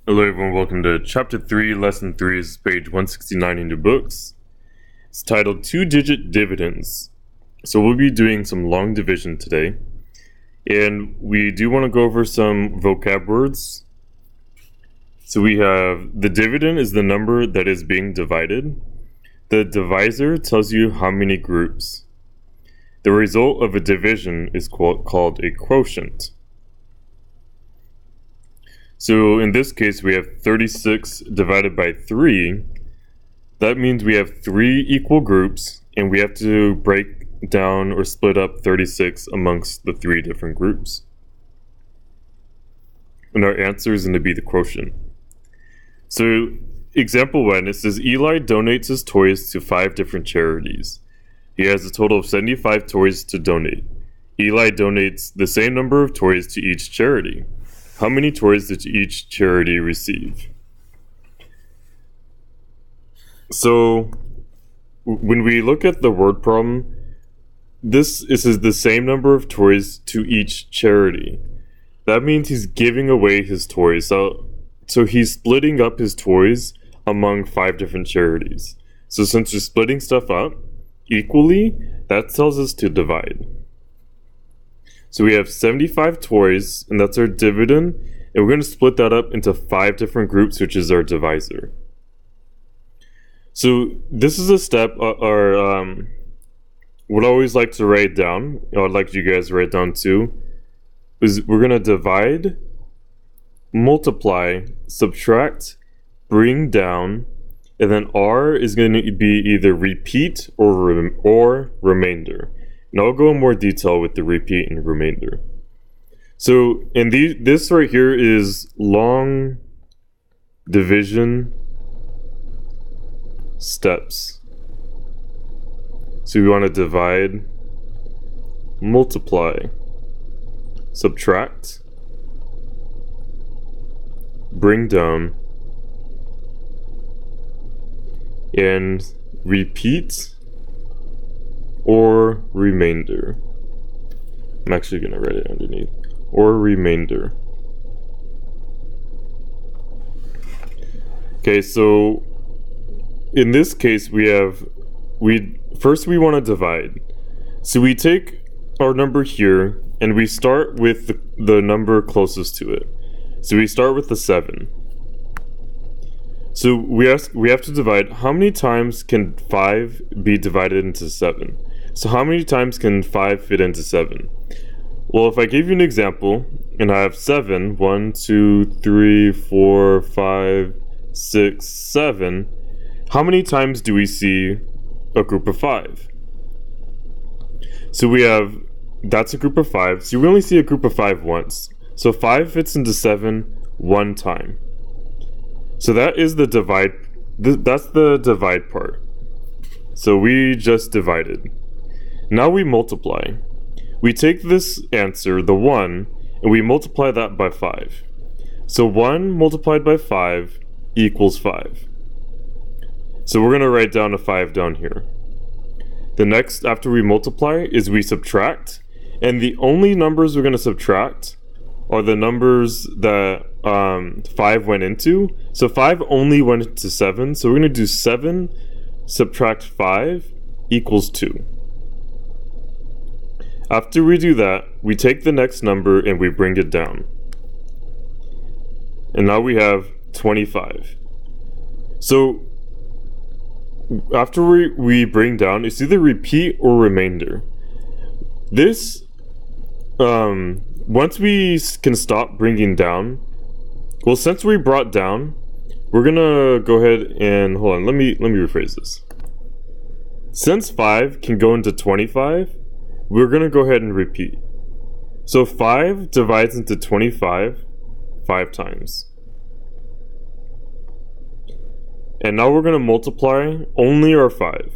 Hello everyone, welcome to Chapter 3, Lesson 3 is page 169 in your books. It's titled Two-Digit Dividends. So we'll be doing some long division today. And we do want to go over some vocab words. So we have the dividend is the number that is being divided. The divisor tells you how many groups. The result of a division is called a quotient. So in this case, we have 36 divided by 3. That means we have 3 equal groups, and we have to break down or split up 36 amongst the 3 different groups. And our answer is going to be the quotient. So example 1, it says Eli donates his toys to 5 different charities. He has a total of 75 toys to donate. Eli donates the same number of toys to each charity. How many toys did each charity receive? So when we look at the word problem, this is the same number of toys to each charity. That means he's giving away his toys. So he's splitting up his toys among 5 different charities. So since we're splitting stuff up equally, that tells us to divide. So we have 75 toys, and that's our dividend, and we're going to split that up into 5 different groups, which is our divisor. So this is a step, what I always like to write down, I'd like you guys to write down too, is we're going to divide, multiply, subtract, bring down, and then R is going to be either repeat or remainder. And I'll go in more detail with the repeat and remainder. So, this right here is long division steps. So we want to divide, multiply, subtract, bring down, and repeat or remainder. I'm actually going to write it underneath. Or remainder. Okay, so in this case we first want to divide. So we take our number here and we start with the number closest to it. So we start with the 7. So we have to divide how many times can 5 be divided into 7? So how many times can 5 fit into 7? Well, if I give you an example, and I have 7, 1, 2, 3, 4, 5, 6, 7, how many times do we see a group of 5? So that's a group of 5, so we only see a group of 5 once. So 5 fits into 7 one time. So that is the divide, that's the divide part. So we just divided. Now we multiply. We take this answer, the 1, and we multiply that by 5. So 1 multiplied by 5 equals 5. So we're going to write down a 5 down here. The next, after we multiply, is we subtract. And the only numbers we're going to subtract are the numbers that 5 went into. So 5 only went into 7. So we're going to do 7 subtract 5 equals 2. After we do that, we take the next number and we bring it down. And now we have 25. So after we bring down, it's either repeat or remainder. This, once we can stop bringing down, well, since we brought down, we're gonna go ahead and, hold on, let me rephrase this. Since 5 can go into 25, we're going to go ahead and repeat. So 5 divides into 25 5 times. And now we're going to multiply only our 5.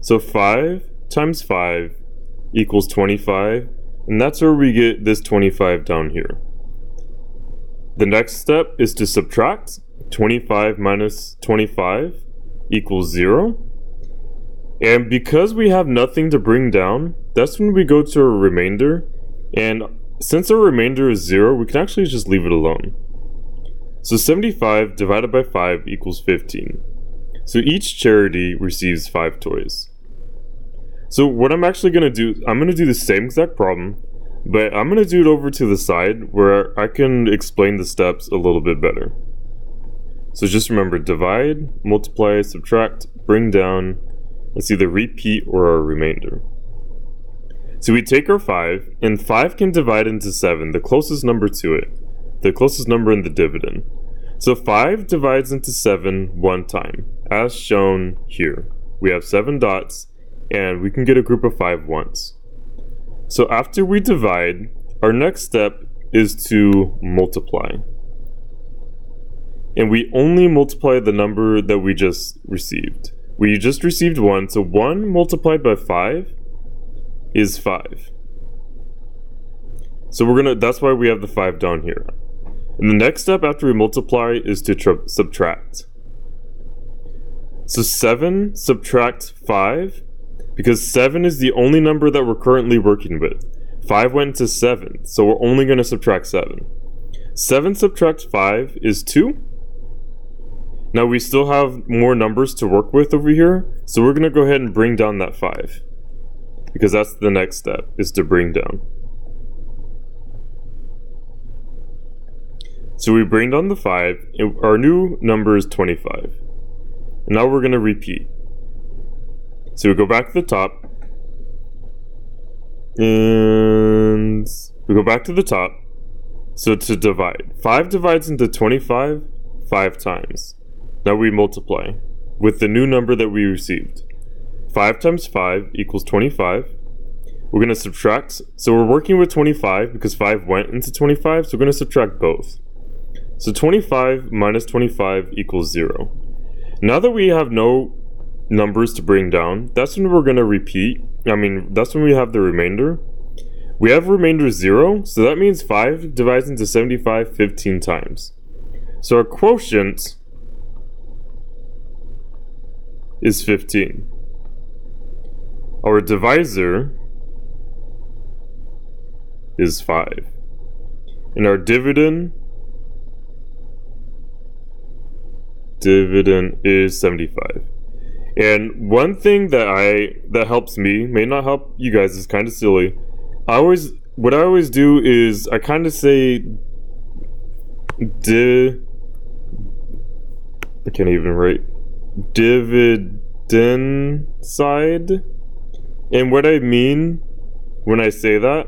So 5 times 5 equals 25. And that's where we get this 25 down here. The next step is to subtract. 25 minus 25 equals 0. And because we have nothing to bring down, that's when we go to a remainder. And since our remainder is 0, we can actually just leave it alone. So 75 divided by 5 equals 15. So each charity receives 5 toys. So what I'm actually going to do, I'm going to do the same exact problem, but I'm going to do it over to the side where I can explain the steps a little bit better. So just remember, divide, multiply, subtract, bring down. It's either repeat or a remainder. So we take our 5, and 5 can divide into 7, the closest number to it, the closest number in the dividend. So 5 divides into 7 one time, as shown here. We have 7 dots, and we can get a group of 5 once. So after we divide, our next step is to multiply. And we only multiply the number that we just received. We just received 1, so 1 multiplied by 5 is 5. So that's why we have the 5 down here. And the next step after we multiply is to subtract. So 7 subtract 5, because 7 is the only number that we're currently working with. 5 went into 7, so we're only going to subtract 7. 7 subtract 5 is 2. Now we still have more numbers to work with over here, so we're going to go ahead and bring down that 5. Because that's the next step, is to bring down. So we bring down the 5, and our new number is 25. And now we're going to repeat. So we go back to the top, and we go back to the top. So to divide, 5 divides into 25 5 times. Now we multiply with the new number that we received. 5 times 5 equals 25. We're going to subtract, so we're working with 25 because 5 went into 25, so we're going to subtract both. So 25 minus 25 equals 0. Now that we have no numbers to bring down, that's when we're going to repeat. That's when we have the remainder. We have remainder 0, so that means 5 divides into 75 15 times. So our quotient is 15. Our divisor is 5. And our dividend is 75. And one thing that helps me, may not help you guys, is kind of silly. What I always do is I kind of say I can't even write dividend side. And what I mean when I say that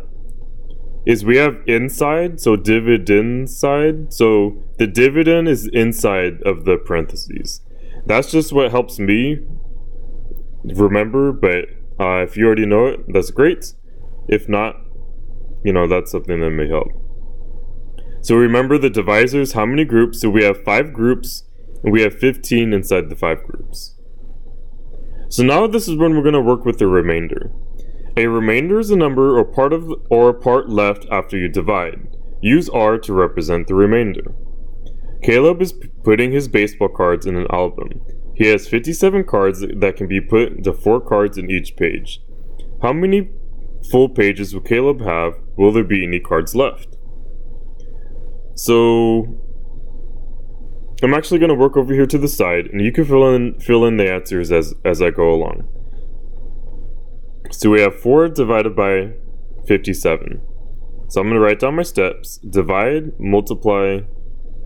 is we have inside, so dividend side. So the dividend is inside of the parentheses. That's just what helps me remember, but if you already know it, that's great. If not, that's something that may help. So remember the divisors, how many groups? So we have 5 groups, and we have 15 inside the 5 groups. So now this is when we're going to work with the remainder. A remainder is a number or a part left after you divide. Use R to represent the remainder. Caleb is putting his baseball cards in an album. He has 57 cards that can be put into 4 cards in each page. How many full pages will Caleb have? Will there be any cards left? So I'm actually going to work over here to the side, and you can fill in the answers as I go along. So we have 4 divided by 57. So I'm going to write down my steps: divide, multiply,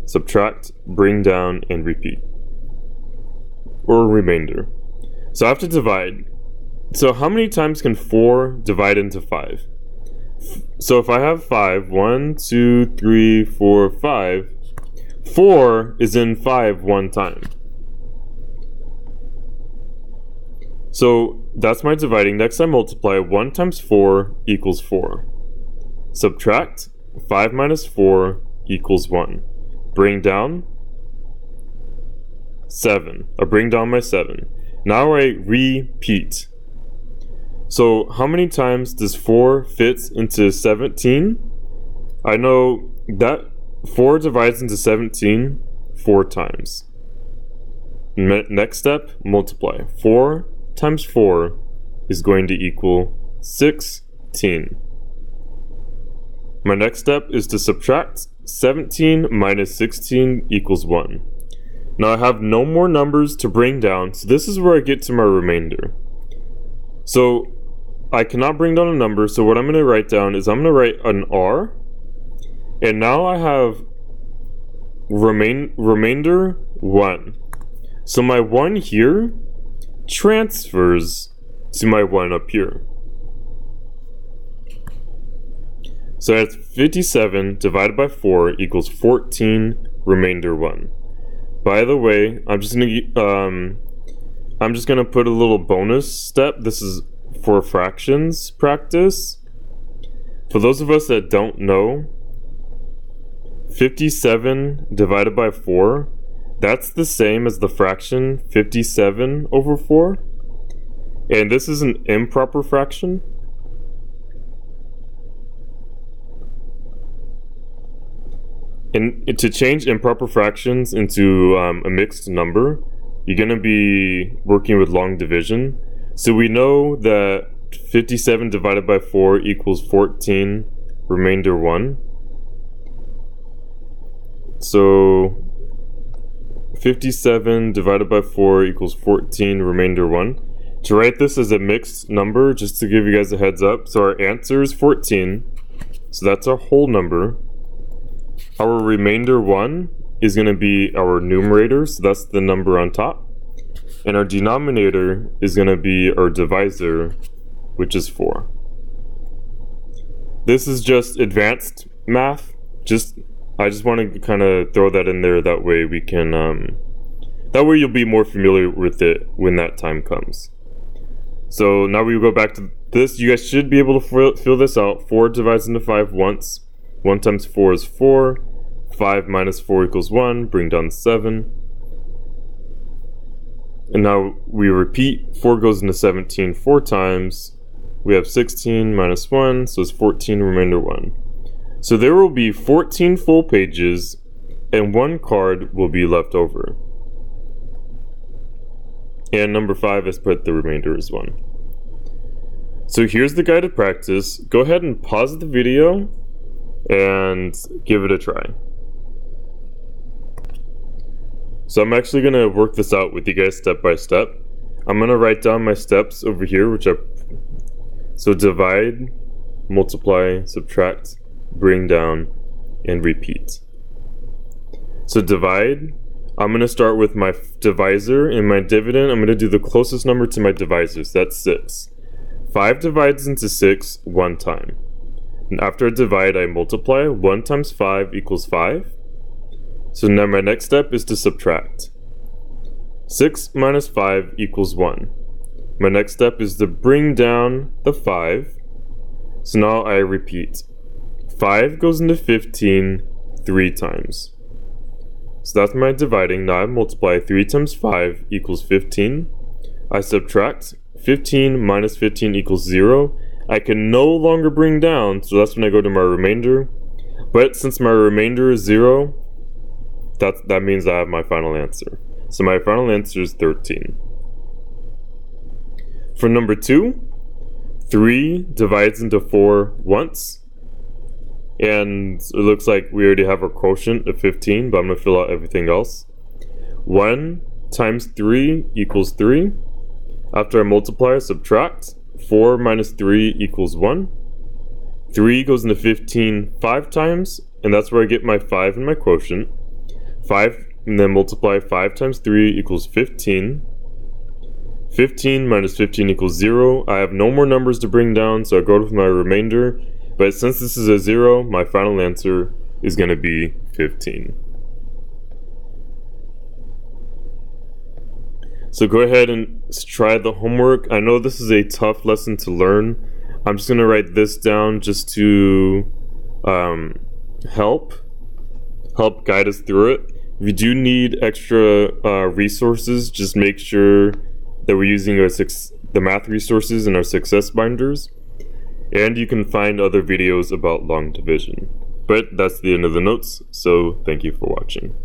subtract, bring down, and repeat. Or remainder. So I have to divide. So how many times can 4 divide into 5? So if I have 5, 1, 2, 3, 4, 5, 4 is in 5 one time. So that's my dividing. Next I multiply. 1 times 4 equals 4. Subtract. 5 minus 4 equals 1. Bring down 7. I bring down my 7. Now I repeat. So how many times does 4 fit into 17? I know that 4 divides into 17 4 times. Next step, multiply. 4 times 4 is going to equal 16. My next step is to subtract. 17 minus 16 equals 1. Now I have no more numbers to bring down, so this is where I get to my remainder. So I cannot bring down a number, so what I'm going to write down is I'm going to write an R, and now I have remainder 1. So my 1 here transfers to my 1 up here. So that's 57 divided by 4 equals 14 remainder 1. By the way, I'm just gonna put a little bonus step. This is for fractions practice. For those of us that don't know, 57 divided by 4, that's the same as the fraction 57 over 4. And this is an improper fraction. And to change improper fractions into a mixed number, you're going to be working with long division. So we know that 57 divided by 4 equals 14 remainder 1. So 57 divided by 4 equals 14 remainder 1. To write this as a mixed number, just to give you guys a heads up, so our answer is 14. So that's our whole number. Our remainder 1 is going to be our numerator, so that's the number on top. And our denominator is going to be our divisor, which is 4. This is just advanced math. I just want to kind of throw that in there, that way we can, that way you'll be more familiar with it when that time comes. So now we go back to this. You guys should be able to fill this out. 4 divides into 5 once. 1 times 4 is 4. 5 minus 4 equals 1. Bring down 7. And now we repeat. 4 goes into 17 4 times. We have 16 minus 1, so it's 14 remainder 1. So there will be 14 full pages, and 1 card will be left over. And number 5 is put the remainder as 1. So here's the guided practice. Go ahead and pause the video and give it a try. So I'm actually going to work this out with you guys step by step. I'm going to write down my steps over here, so divide, multiply, subtract, bring down, and repeat. So divide, I'm going to start with my divisor, and my dividend, I'm going to do the closest number to my divisor, so that's 6. 5 divides into 6 one time. And after I divide, I multiply. 1 times 5 equals 5. So now my next step is to subtract. 6 minus 5 equals 1. My next step is to bring down the 5. So now I repeat. 5 goes into 15 3 times. So that's my dividing. Now I multiply. 3 times 5 equals 15. I subtract. 15 minus 15 equals 0. I can no longer bring down, so that's when I go to my remainder. But since my remainder is 0, that means I have my final answer. So my final answer is 13. For number 2, 3 divides into 4 once. And it looks like we already have our quotient of 15, but I'm going to fill out everything else. 1 times 3 equals 3. After I multiply, I subtract. 4 minus 3 equals 1. 3 goes into 15 5 times, and that's where I get my 5 and my quotient. 5, and then multiply. 5 times 3 equals 15. 15 minus 15 equals 0. I have no more numbers to bring down, so I go with my remainder. But since this is a 0, my final answer is going to be 15. So go ahead and try the homework. I know this is a tough lesson to learn. I'm just going to write this down just to help guide us through it. If you do need extra resources, just make sure that we're using the math resources in our success binders. And you can find other videos about long division. But that's the end of the notes, so thank you for watching.